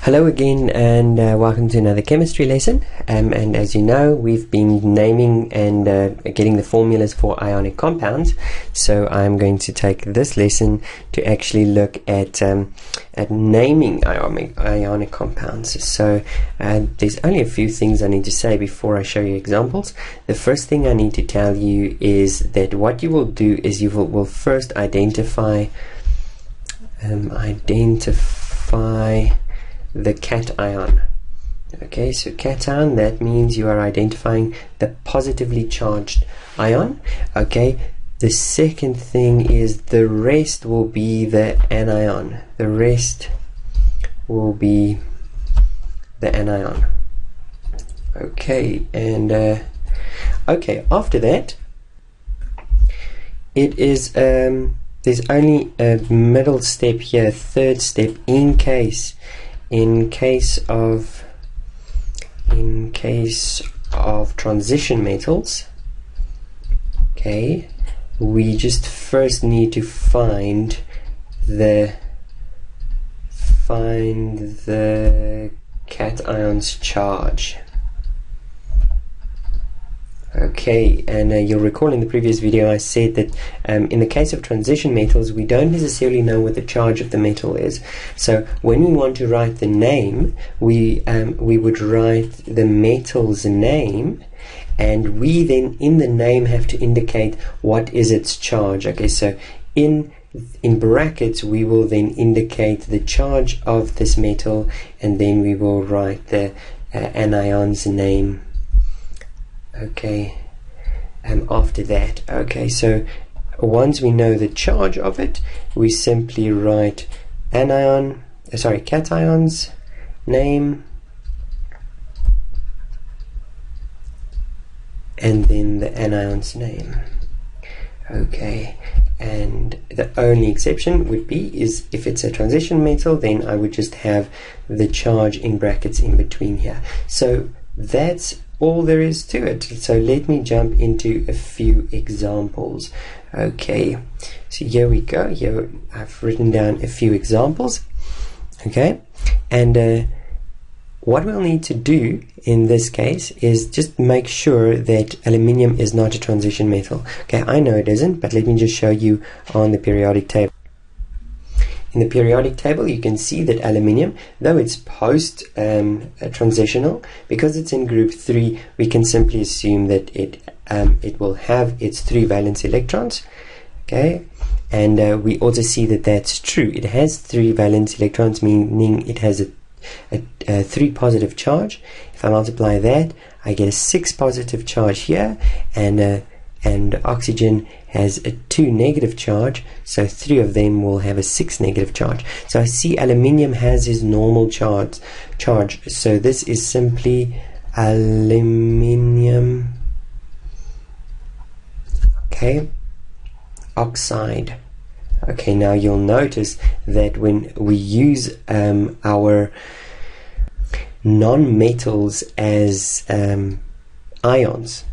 Hello again, and welcome to another chemistry lesson. And as you know, we've been naming and getting the formulas for ionic compounds. So I'm going to take this lesson to actually look at naming ionic compounds. So there's only a few things I need to say before I show you examples. The first thing I need to tell you is that what you will do is you will first identify the cation. Okay, so cation, that means you are identifying the positively charged ion. Okay, the second thing is the rest will be the anion. The rest will be the anion. Okay, and okay, after that it is there's only a middle step here, third step, in case of transition metals. Okay, we just first need to find the cation's charge. Okay, and you'll recall in the previous video I said that in the case of transition metals, we don't necessarily know what the charge of the metal is. So when we want to write the name, we would write the metal's name, and we then in the name have to indicate what is its charge. Okay, so in brackets we will then indicate the charge of this metal, and then we will write the anion's name. Okay, after that. Okay, so once we know the charge of it, we simply write cation's name, and then the anion's name. Okay, and the only exception would be is if it's a transition metal, then I would just have the charge in brackets in between here. So that's all there is to it. So let me jump into a few examples. Okay, so here we go. Here I've written down a few examples. Okay, and what we'll need to do in this case is just make sure that aluminium is not a transition metal. Okay, I know it isn't, but let me just show you on the periodic table. In the periodic table, you can see that aluminium, though it's post-transitional, because it's in group 3, we can simply assume that it will have its 3 valence electrons. Okay, and we also see that that's true. It has 3 valence electrons, meaning it has a 3 positive charge. If I multiply that, I get a 6 positive charge here, and oxygen has a 2 negative charge, so 3 of them will have a 6 negative charge. So I see aluminium has his normal charge. So this is simply aluminium, okay, oxide. Okay, now you'll notice that when we use our non-metals as ions,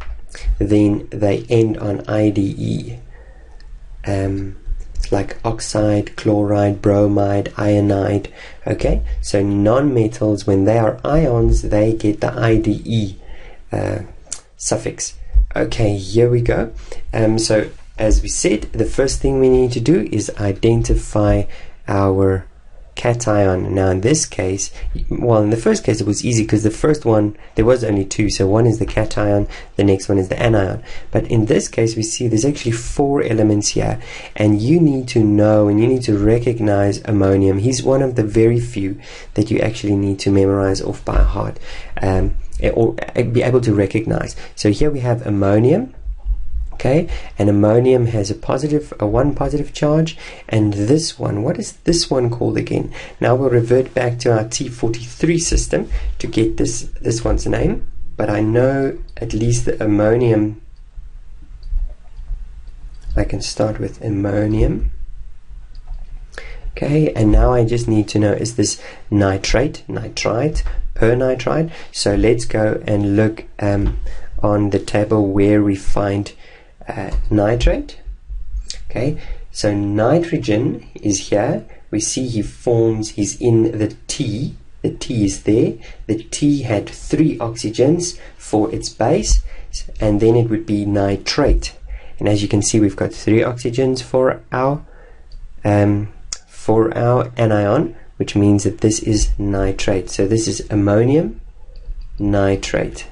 then they end on IDE, like oxide, chloride, bromide, iodide. Okay, so non-metals, when they are ions, they get the IDE suffix. Okay, here we go. So as we said, the first thing we need to do is identify our cation. Now in this case, well, in the first case it was easy because the first one, there was only 2, so one is the cation, the next one is the anion. But in this case we see there's actually 4 elements here, and you need to know and you need to recognize ammonium. He's one of the very few that you actually need to memorize off by heart, or be able to recognize. So here we have ammonium. Okay, and ammonium has a 1 positive charge, and this one, what is this one called again? Now we'll revert back to our T43 system to get this one's name, but I know at least the ammonium. I can start with ammonium. Okay, and now I just need to know, is this nitrate, nitrite, pernitrite? So let's go and look on the table where we find nitrate. Okay, so nitrogen is here. We see he's in the the T is there. The T had 3 oxygens for its base, and then it would be nitrate. And as you can see, we've got 3 oxygens for our anion, which means that this is nitrate. So this is ammonium nitrate.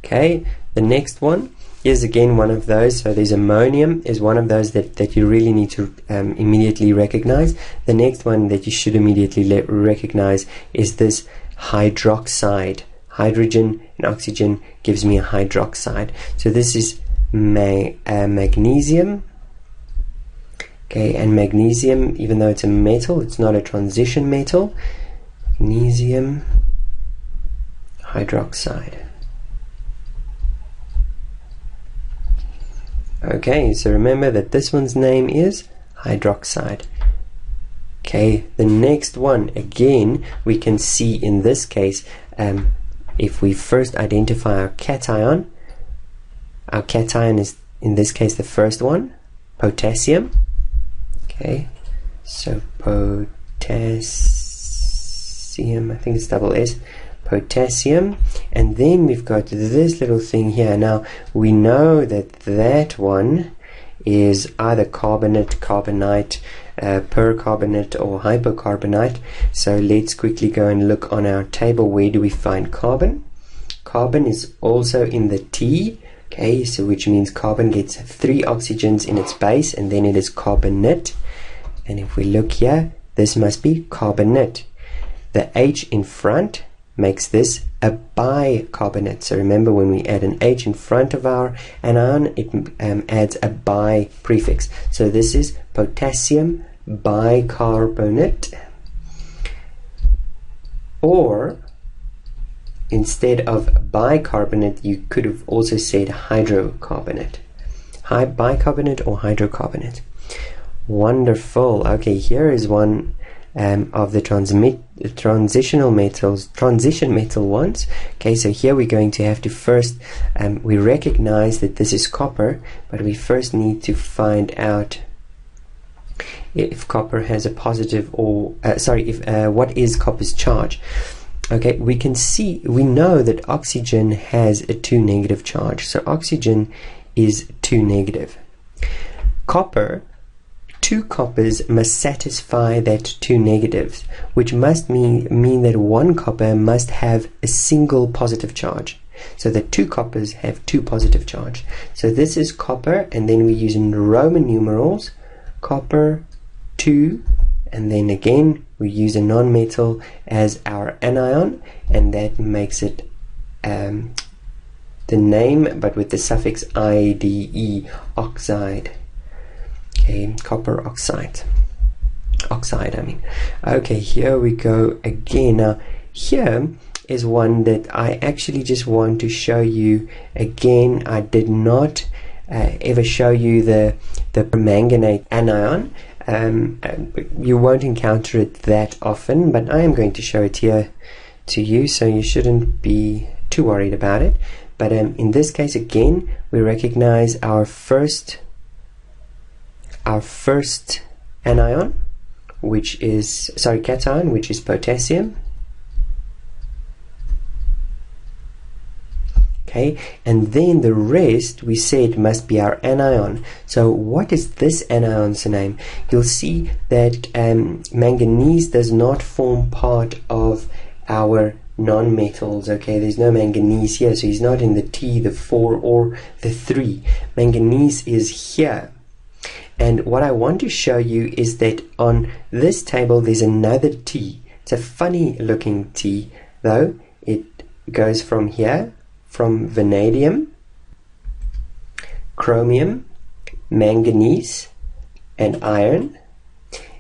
Okay, the next one is again one of those. So there's ammonium is one of those that you really need to immediately recognize. The next one that you should immediately recognize is this hydroxide. Hydrogen and oxygen gives me a hydroxide. So this is magnesium. Okay, and magnesium, even though it's a metal, it's not a transition metal. Magnesium hydroxide. Okay, so remember that this one's name is hydroxide. Okay, the next one, again, we can see in this case, if we first identify our cation is in this case the first one, potassium. Okay, so potassium, I think it's double S, potassium, and then we've got this little thing here. Now we know that that one is either carbonate, carbonite, percarbonate or hypocarbonite. So let's quickly go and look on our table. Where do we find carbon? Carbon is also in the T. Okay, so which means carbon gets 3 oxygens in its base, and then it is carbonate. And if we look here, this must be carbonate. The H in front makes this a bicarbonate. So remember, when we add an H in front of our anion, it adds a bi prefix. So this is potassium bicarbonate. Or instead of bicarbonate, you could have also said hydrocarbonate. Bicarbonate or hydrocarbonate. Wonderful. Okay, here is one of the transition metal ones. Okay, so here we're going to have to first we recognize that this is copper, but we first need to find out if copper has a positive or what is copper's charge. Okay, we know that oxygen has a 2 negative charge, so oxygen is 2 negative. Copper, 2 coppers must satisfy that 2 negatives, which must mean that 1 copper must have a single positive charge. So the 2 coppers have 2 positive charge. So this is copper, and then we use in Roman numerals, copper 2, and then again we use a non-metal as our anion, and that makes it the name, but with the suffix IDE, oxide. Okay, copper oxide. Okay, here we go again. Now here is one that I actually just want to show you again. I did not ever show you the permanganate anion. You won't encounter it that often, but I am going to show it here to you, so you shouldn't be too worried about it. But in this case, again, we recognize our first anion, which is cation, which is potassium. Okay, and then the rest we said must be our anion. So what is this anion's name? You'll see that manganese does not form part of our non-metals. Okay, there's no manganese here, so he's not in the T, the 4 or the 3. Manganese is here. And what I want to show you is that on this table there's another T. It's a funny looking T though. It goes from here, from vanadium, chromium, manganese and iron,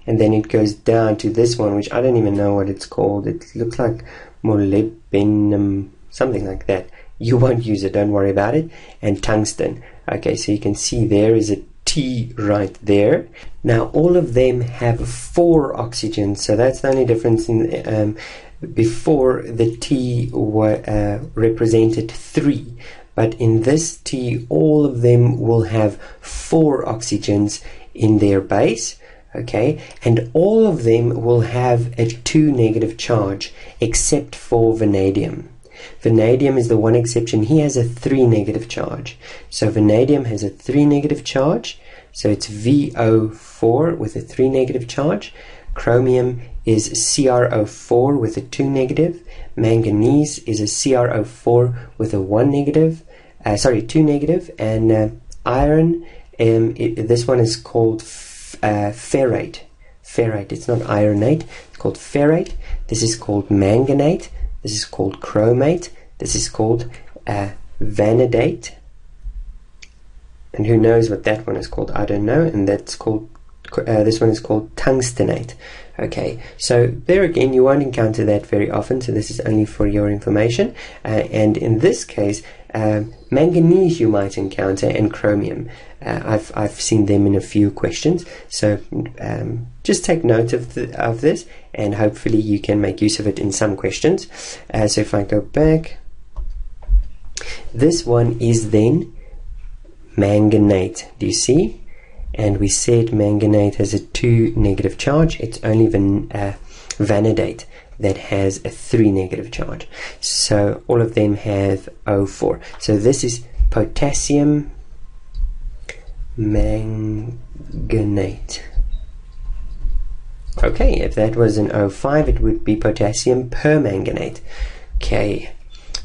and then it goes down to this one, which I don't even know what it's called. It looks like molybdenum, something like that. You won't use it, don't worry about it. And tungsten. Okay, so you can see there is a T right there. Now all of them have 4 oxygens, so that's the only difference. In before the T represented 3, but in this T all of them will have 4 oxygens in their base. okay, and all of them will have a 2 negative charge except for vanadium. Vanadium is the one exception. He has a 3 negative charge. So vanadium has a 3 negative charge, so it's VO4 with a 3 negative charge. Chromium is CrO4 with a 2 negative. Manganese is a CrO4 with a 1 negative, 2 negative, and iron, this one is called ferrate. Ferrate, it's not ironate, it's called ferrate. This is called manganate. This is called chromate. This is called vanadate. And who knows what that one is called? I don't know. And that's called, this one is called tungstenate. Okay, so there again, you won't encounter that very often, so this is only for your information. And in this case, manganese you might encounter, and chromium. I've seen them in a few questions, so just take note of this, and hopefully you can make use of it in some questions. So if I go back, this one is then manganate. Do you see? And we said manganate has a 2 negative charge. It's only vanadate that has a 3 negative charge. So all of them have O4. So this is potassium manganate. Okay, if that was an O5, it would be potassium permanganate. Okay,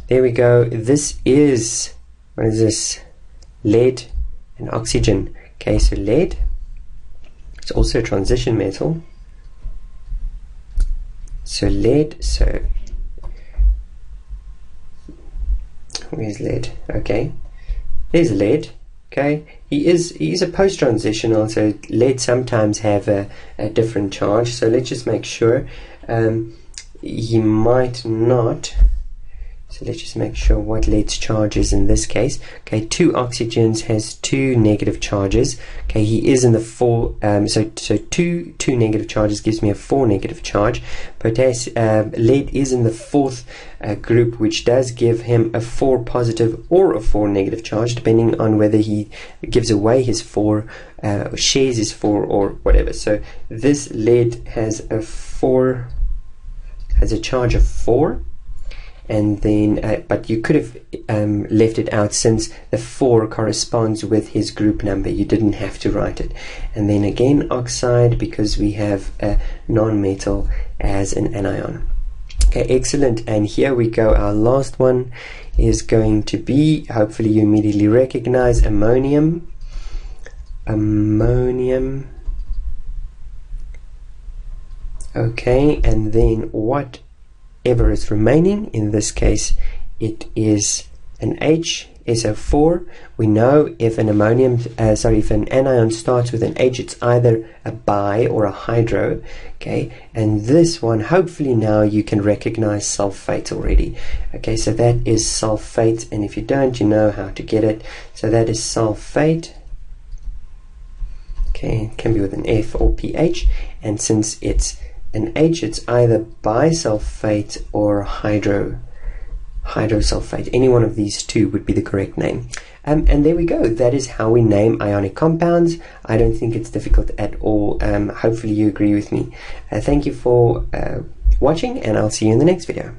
there we go. This is, what is this? Lead and oxygen. Okay, so lead, it's also a transition metal. So lead, so where's lead? Okay, there's lead. Okay, he is a post-transitional, so lead sometimes have a different charge. So let's just make sure he might not. So let's just make sure what lead's charge is in this case. Okay, 2 oxygens has 2 negative charges. Okay, he is in the 4, so two negative charges gives me a 4 negative charge. Lead is in the 4th group, which does give him a 4 positive or a 4 negative charge, depending on whether he gives away his 4, shares his 4, or whatever. So this lead has a charge of 4. And then, but you could have left it out, since the 4 corresponds with his group number. You didn't have to write it. And then again, oxide, because we have a non-metal as an anion. Okay, excellent. And here we go. Our last one is going to be, hopefully you immediately recognize, ammonium. Ammonium. Okay, and then what ever is remaining, in this case it is an H, SO4. We know if an if an anion starts with an H, it's either a bi or a hydro. Okay, and this one, hopefully now you can recognize sulfate already. Okay, so that is sulfate, and if you don't, you know how to get it. So that is sulfate. Okay, it can be with an F or pH, and since it's an H, it's either bisulfate or hydrosulfate. Any one of these two would be the correct name. And there we go. That is how we name ionic compounds. I don't think it's difficult at all. Hopefully you agree with me. Thank you for watching, and I'll see you in the next video.